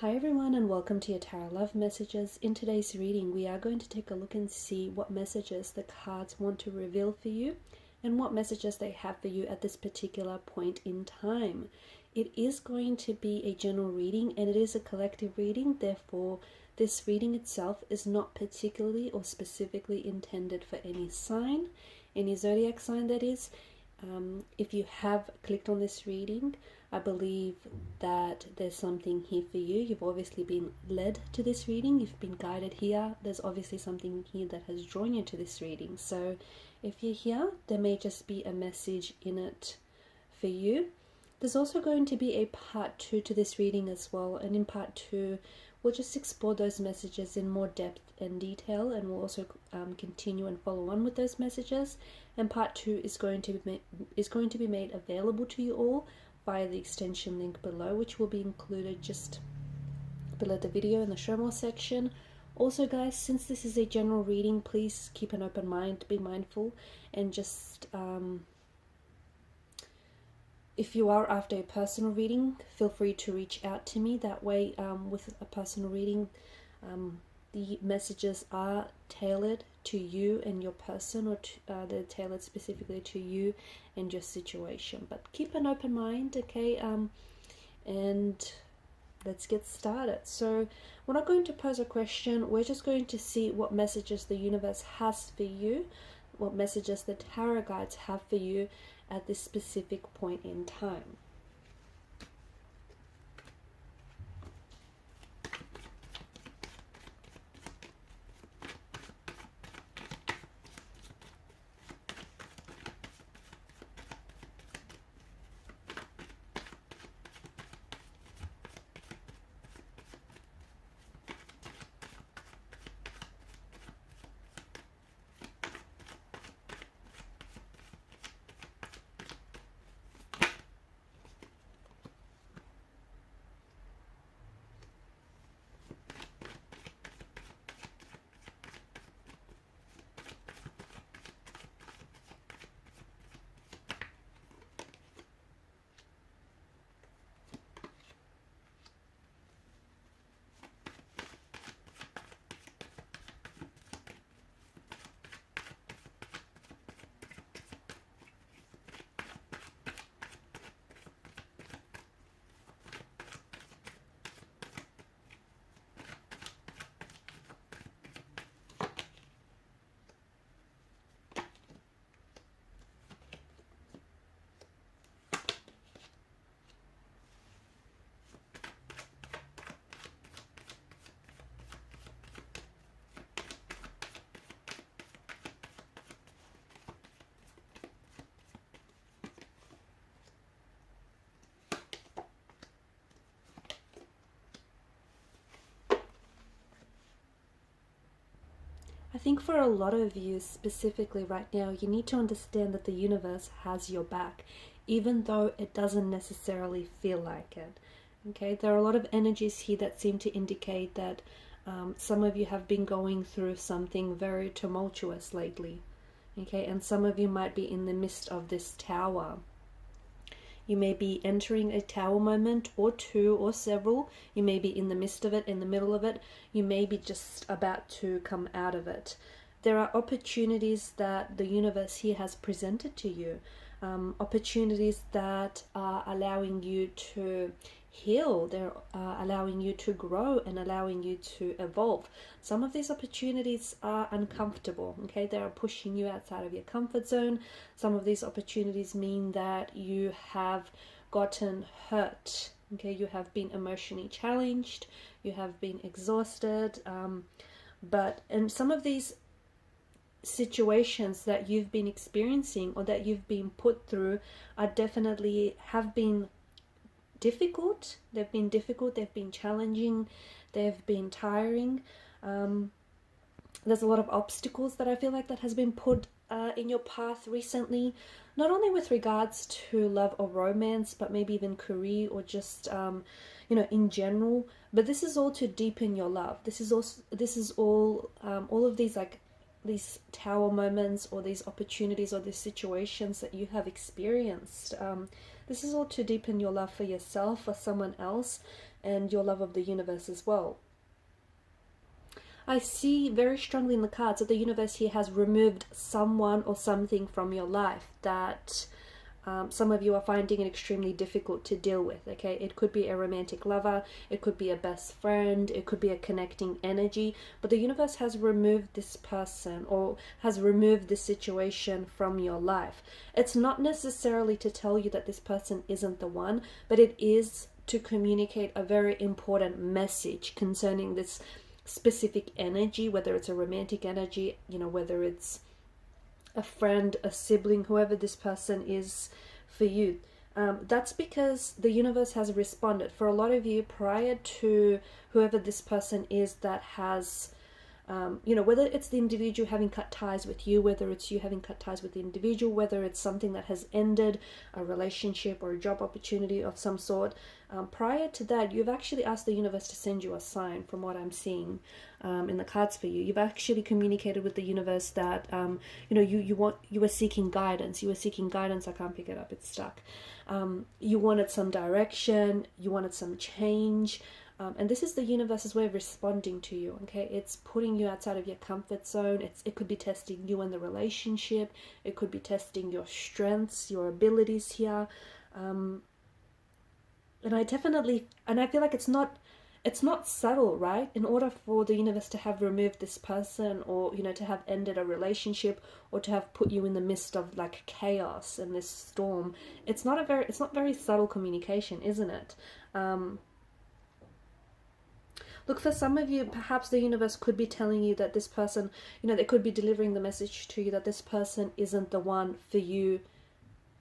Hi everyone, and welcome to your Tarot Love Messages. In today's reading, we are going to take a look and see what messages the cards want to reveal for you and what messages they have for you at this particular point in time. It is going to be a general reading and it is a collective reading, therefore this reading itself is not particularly or specifically intended for any sign, any zodiac sign that is. If you have clicked on this reading, I believe that there's something here for you. You've obviously been led to this reading. You've been guided here. There's obviously something here that has drawn you to this reading. So if you're here, there may just be a message in it for you. There's also going to be a part 2 to this reading as well. And in part 2, we'll just explore those messages in more depth and detail. And we'll also continue and follow on with those messages. And part 2 is going to be made available to you all via the extension link below, which will be included just below the video in the show more section. Also guys, since this is a general reading, please keep an open mind, be mindful, and just if you are after a personal reading, feel free to reach out to me. That way with a personal reading, the messages are tailored to you and your person, or they're tailored specifically to you and your situation. But keep an open mind, okay? And let's get started. So we're not going to pose a question. We're just going to see what messages the universe has for you, what messages the tarot guides have for you at this specific point in time. I think for a lot of you specifically right now, you need to understand that the universe has your back, even though it doesn't necessarily feel like it. Okay, there are a lot of energies here that seem to indicate that some of you have been going through something very tumultuous lately. Okay, and some of you might be in the midst of this tower. You may be entering a tower moment, or two, or several. You may be in the midst of it, in the middle of it. You may be just about to come out of it. There are opportunities that the universe here has presented to you. Opportunities that are allowing you to heal, they're allowing you to grow and allowing you to evolve. Some of these opportunities are uncomfortable, okay? They are pushing you outside of your comfort zone. Some of these opportunities mean that you have gotten hurt, okay? You have been emotionally challenged, you have been exhausted, and some of these situations that you've been experiencing or that you've been put through are definitely have been difficult. They've been challenging, they've been tiring. There's a lot of obstacles that I feel like that has been put in your path recently, not only with regards to love or romance, but maybe even career or just in general. But this is all to deepen your love. This is all of these, like, these tower moments or these opportunities or these situations that you have experienced. This is all to deepen your love for yourself, for someone else, and your love of the universe as well. I see very strongly in the cards that the universe here has removed someone or something from your life that some of you are finding it extremely difficult to deal with, okay? It could be a romantic lover, it could be a best friend, it could be a connecting energy, but the universe has removed this person or has removed this situation from your life. It's not necessarily to tell you that this person isn't the one, but it is to communicate a very important message concerning this specific energy, whether it's a romantic energy, you know, whether it's a friend, a sibling, whoever this person is for you. That's because the universe has responded. For a lot of you, prior to whoever this person is that has, you know, whether it's the individual having cut ties with you, whether it's you having cut ties with the individual, whether it's something that has ended, a relationship or a job opportunity of some sort, prior to that, you've actually asked the universe to send you a sign, from what I'm seeing in the cards for you. You've actually communicated with the universe that, you know, you were seeking guidance. You were seeking guidance. I can't pick it up. It's stuck. You wanted some direction. You wanted some change. And this is the universe's way of responding to you, okay? It's putting you outside of your comfort zone. It could be testing you in the relationship. It could be testing your strengths, your abilities here. And I feel like it's not subtle, right? In order for the universe to have removed this person, or, you know, to have ended a relationship, or to have put you in the midst of like chaos and this storm, it's not very subtle communication, isn't it? Look, for some of you, perhaps the universe could be telling you that this person, you know, they could be delivering the message to you that this person isn't the one for you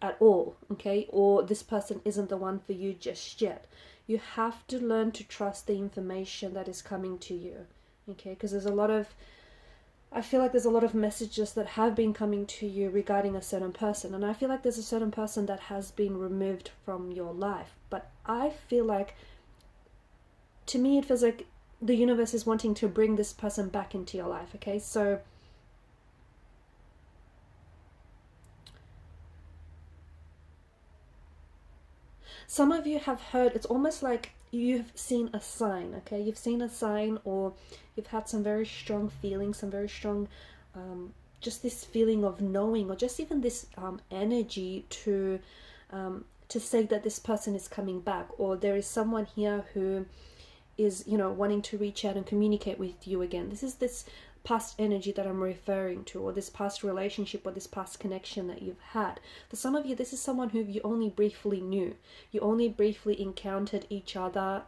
at all, okay? Or this person isn't the one for you just yet. You have to learn to trust the information that is coming to you, okay? Because I feel like there's a lot of messages that have been coming to you regarding a certain person, and I feel like there's a certain person that has been removed from your life. But I feel like, to me, it feels like the universe is wanting to bring this person back into your life, okay? So some of you have heard, it's almost like you've seen a sign, okay? You've seen a sign, or you've had some very strong feelings, some very strong, just this feeling of knowing, or just even this energy to say that this person is coming back, or there is someone here who is, you know, wanting to reach out and communicate with you again. This is this past energy that I'm referring to, or this past relationship, or this past connection that you've had. For some of you, this is someone who you only briefly knew. You only briefly encountered each other.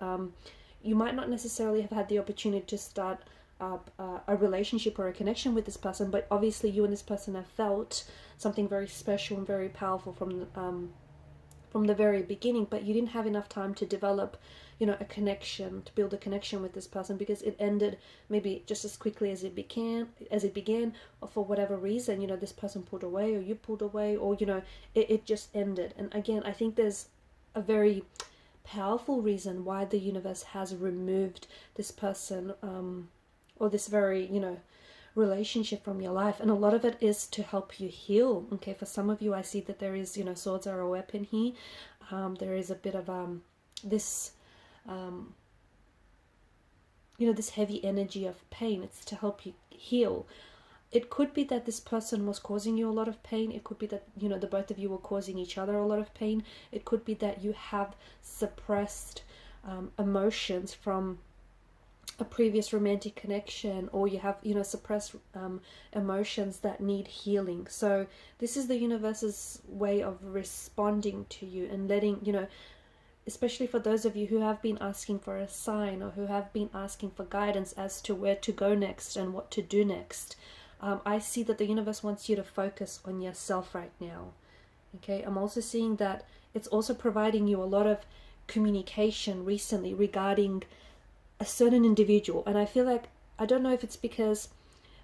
You might not necessarily have had the opportunity to start up a relationship or a connection with this person, but obviously you and this person have felt something very special and very powerful from the very beginning, but you didn't have enough time to develop, you know, a connection, to build a connection with this person, because it ended maybe just as quickly as it began, or for whatever reason, you know, this person pulled away, or you pulled away, or, you know, it just ended. And again, I think there's a very powerful reason why the universe has removed this person, or this very, you know, relationship from your life, and a lot of it is to help you heal, okay? For some of you, I see that there is, you know, swords are a weapon here. There is a bit of this you know, this heavy energy of pain. It's to help you heal. It could be that this person was causing you a lot of pain. It could be that, you know, the both of you were causing each other a lot of pain. It could be that you have suppressed emotions from a previous romantic connection, or you have, you know, suppressed emotions that need healing. So this is the universe's way of responding to you and letting, you know, especially for those of you who have been asking for a sign, or who have been asking for guidance as to where to go next and what to do next. I see that the universe wants you to focus on yourself right now, okay? I'm also seeing that it's also providing you a lot of communication recently regarding a certain individual, and I feel like, I don't know if it's because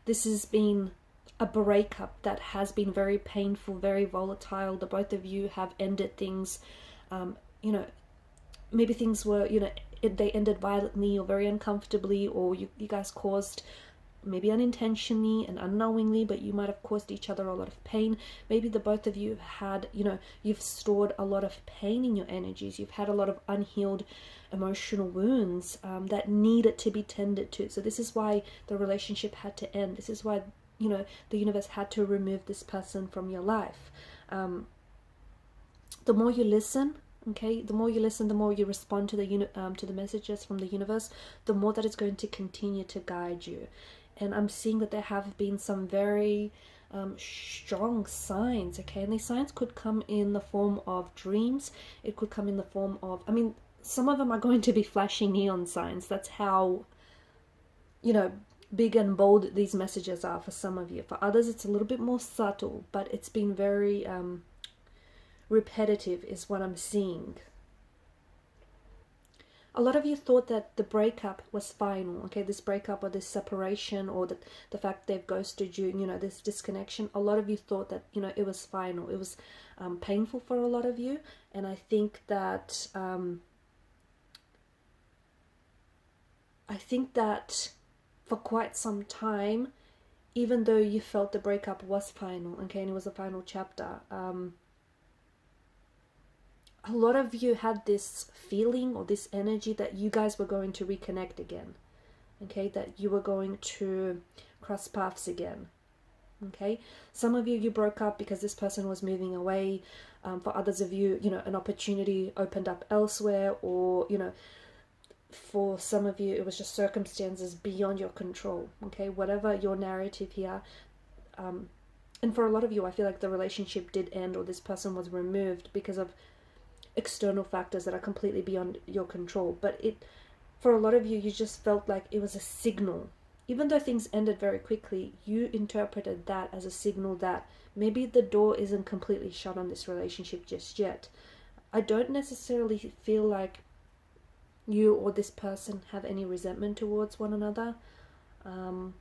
this has been a breakup that has been very painful, very volatile. The both of you have ended things, you know, maybe things were, you know, they ended violently or very uncomfortably, or you guys caused maybe unintentionally and unknowingly, but you might have caused each other a lot of pain. Maybe the both of you have had, you've stored a lot of pain in your energies. You've had a lot of unhealed emotional wounds that needed to be tended to. So this is why the relationship had to end. This is why, the universe had to remove this person from your life. The more you listen, okay, the more you listen, the more you respond to the messages from the universe, the more that it's going to continue to guide you. And I'm seeing that there have been some very strong signs, okay, and these signs could come in the form of dreams. It could come in the form of, some of them are going to be flashing neon signs. That's how, big and bold these messages are for some of you. For others, it's a little bit more subtle, but it's been very repetitive is what I'm seeing. A lot of you thought that the breakup was final, okay, this breakup or this separation, or the fact they've ghosted you, this disconnection. A lot of you thought that, it was final. It was painful for a lot of you. And I think that for quite some time, even though you felt the breakup was final, okay, and it was a final chapter, a lot of you had this feeling or this energy that you guys were going to reconnect again, okay, that you were going to cross paths again, okay. Some of you broke up because this person was moving away. For others of you, an opportunity opened up elsewhere, or, for some of you, it was just circumstances beyond your control, okay, whatever your narrative here. And for a lot of you, I feel like the relationship did end, or this person was removed because of external factors that are completely beyond your control. But for a lot of you, you just felt like it was a signal. Even though things ended very quickly, you interpreted that as a signal that maybe the door isn't completely shut on this relationship just yet. I don't necessarily feel like you or this person have any resentment towards one another. For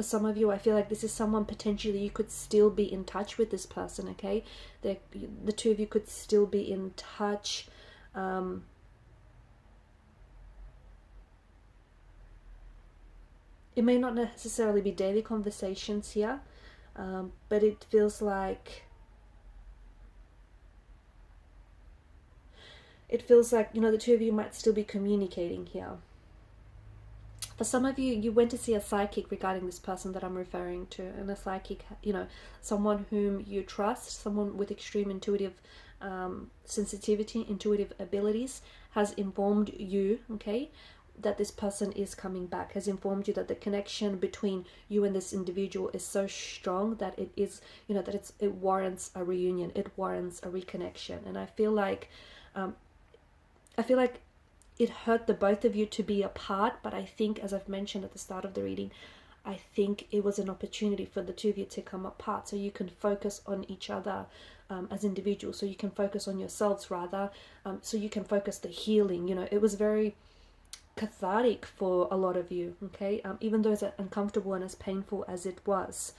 some of you, I feel like this is someone potentially you could still be in touch with this person, okay? The two of you could still be in touch. It may not necessarily be daily conversations here, but it feels like the two of you might still be communicating here. For some of you, you went to see a psychic regarding this person that I'm referring to, and a psychic, someone whom you trust, someone with extreme intuitive sensitivity, intuitive abilities, has informed you, okay, that this person is coming back, has informed you that the connection between you and this individual is so strong that it is, that it warrants a reunion, it warrants a reconnection. And I feel like it hurt the both of you to be apart, but I think, as I've mentioned at the start of the reading, I think it was an opportunity for the two of you to come apart, so you can focus on each other as individuals, so you can focus on yourselves rather, so you can focus the healing. It was very cathartic for a lot of you, okay, even though it's uncomfortable and as painful as it was.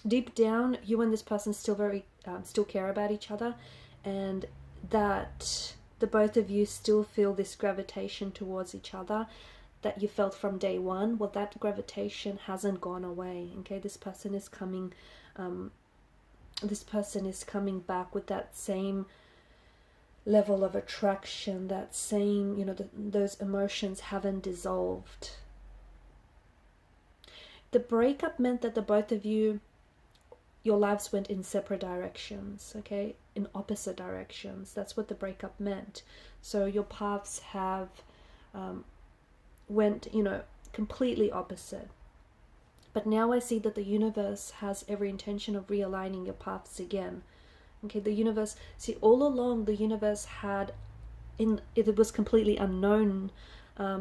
Deep down, you and this person still care about each other, and that the both of you still feel this gravitation towards each other that you felt from day one. Well, that gravitation hasn't gone away, okay? This person is coming back with that same level of attraction, that same, those emotions haven't dissolved. The breakup meant that the both of you, your lives went in separate directions, okay, in opposite directions. That's what the breakup meant. So your paths have went, completely opposite. But now I see that the universe has every intention of realigning your paths again. Okay, the universe, all along the universe it was completely unknown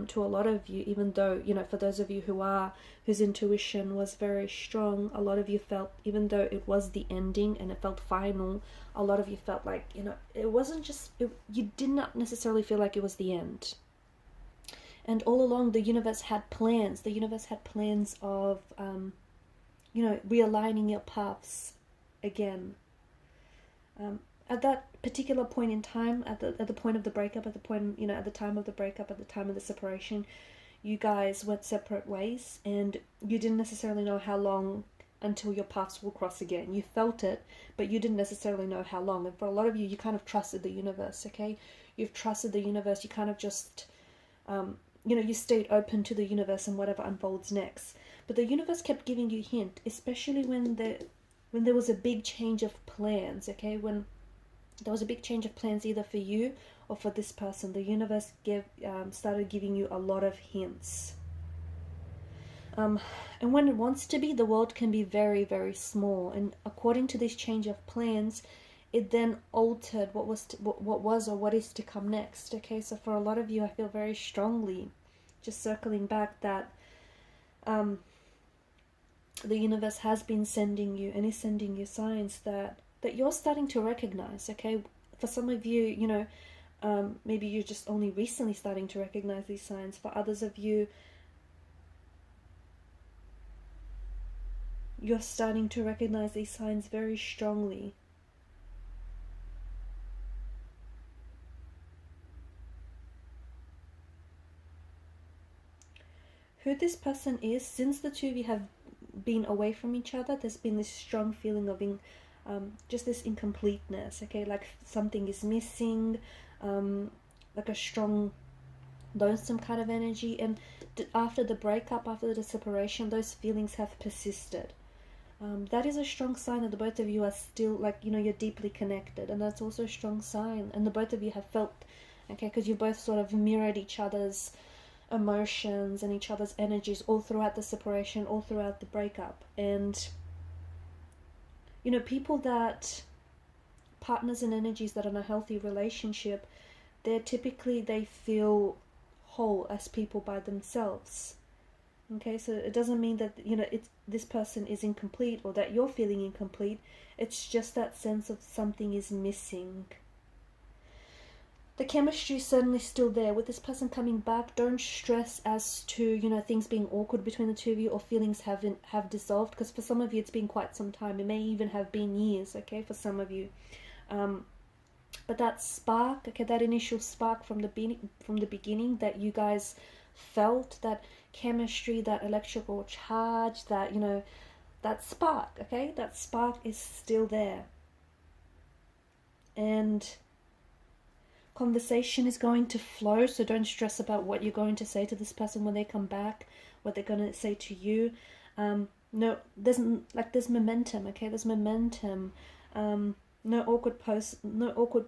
to a lot of you, even though, for those of you whose intuition was very strong, a lot of you felt, even though it was the ending and it felt final, a lot of you felt like, it wasn't just, you did not necessarily feel like it was the end. And all along, the universe had plans. The universe had plans of, realigning your paths again. at that particular point in time, at the point of the breakup, at the point, at the time of the breakup, at the time of the separation, you guys went separate ways, and you didn't necessarily know how long until your paths will cross again. You felt it, but you didn't necessarily know how long. And for a lot of you, you kind of trusted the universe, okay? You've trusted the universe. You kind of just, you stayed open to the universe and whatever unfolds next. But the universe kept giving you hint, especially when there was a big change of plans, okay? When there was a big change of plans either for you or for this person, the universe started giving you a lot of hints. And when it wants to be, the world can be very, very small. And according to this change of plans, it then altered what was or what is to come next. Okay, so for a lot of you, I feel very strongly, just circling back, that the universe has been sending you and is sending you signs that you're starting to recognize. Okay, for some of you, maybe you're just only recently starting to recognize these signs. For others of you, you're starting to recognize these signs very strongly. Who this person is, since the two of you have been away from each other, there's been this strong feeling of just this incompleteness, okay? Like something is missing, like a strong lonesome kind of energy. And after the breakup, after the separation, those feelings have persisted. That is a strong sign that the both of you are still, you're deeply connected. And that's also a strong sign. And the both of you have felt, okay, because you both sort of mirrored each other's emotions and each other's energies all throughout the separation, all throughout the breakup. And, partners and energies that are in a healthy relationship, they feel whole as people by themselves. Okay, so it doesn't mean that, this person is incomplete or that you're feeling incomplete. It's just that sense of something is missing. The chemistry is certainly still there. With this person coming back, don't stress as to, things being awkward between the two of you or feelings have dissolved, because for some of you it's been quite some time. It may even have been years, okay, for some of you. But that spark, okay, that initial spark from the beginning that you guys felt, that chemistry, that electrical charge, that, that spark, okay, that spark is still there. And conversation is going to flow, so don't stress about what you're going to say to this person when they come back, what they're going to say to you. No, there's momentum, okay, there's momentum. No awkward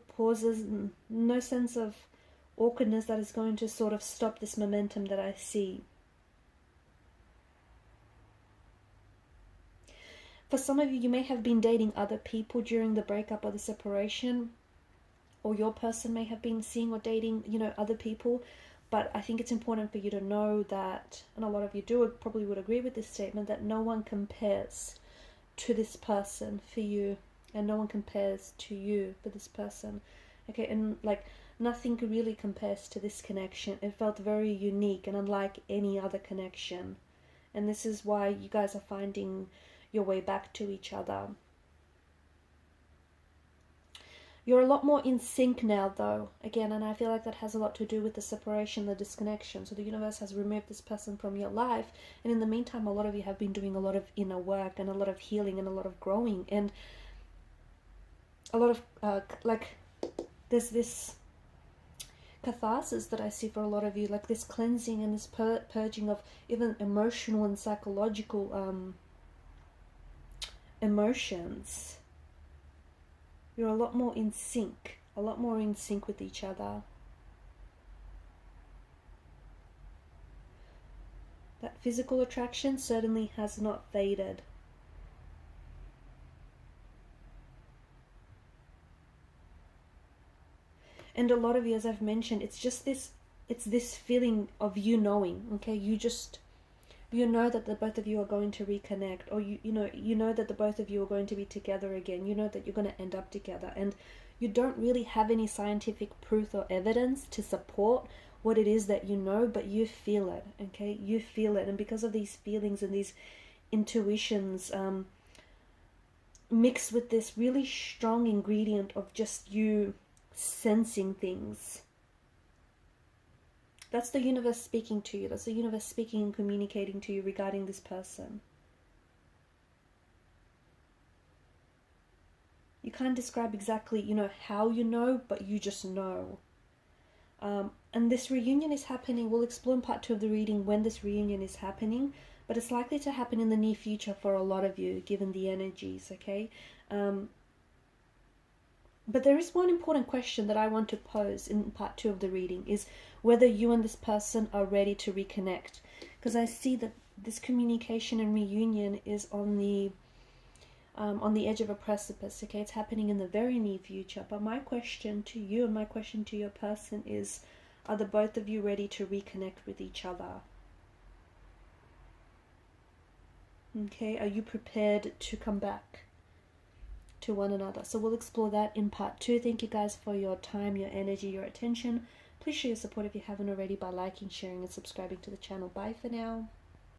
pauses, no sense of awkwardness that is going to sort of stop this momentum that I see. For some of you, you may have been dating other people during the breakup or the separation, or your person may have been seeing or dating, other people. But I think it's important for you to know that, and a lot of you probably would agree with this statement, that no one compares to this person for you, and no one compares to you for this person. Okay, and nothing really compares to this connection. It felt very unique and unlike any other connection. And this is why you guys are finding your way back to each other. You're a lot more in sync now, though, again, and I feel like that has a lot to do with the separation, the disconnection. So the universe has removed this person from your life, and in the meantime, a lot of you have been doing a lot of inner work and a lot of healing and a lot of growing, and a lot of, there's this catharsis that I see for a lot of you, like this cleansing and this purging of even emotional and psychological emotions. You're a lot more in sync with each other. That physical attraction certainly has not faded. And a lot of you, as I've mentioned, it's this feeling of you knowing, okay? You know that the both of you are going to reconnect, or you know that the both of you are going to be together again. You know that you're going to end up together, and you don't really have any scientific proof or evidence to support what it is that you know, but you feel it, okay? You feel it, and because of these feelings and these intuitions, mixed with this really strong ingredient of just you sensing things. That's the universe speaking to you. That's the universe speaking and communicating to you regarding this person. You can't describe exactly, how you know, but you just know. And this reunion is happening. We'll explore in part 2 of the reading when this reunion is happening, but it's likely to happen in the near future for a lot of you, given the energies, okay? But there is one important question that I want to pose in part 2 of the reading, is whether you and this person are ready to reconnect. Because I see that this communication and reunion is on the edge of a precipice, okay? It's happening in the very near future. But my question to you and my question to your person is, are the both of you ready to reconnect with each other? Okay, are you prepared to come back to one another? So we'll explore that in part 2. Thank you guys for your time, your energy, your attention. Please show your support if you haven't already by liking, sharing, and subscribing to the channel. Bye for now.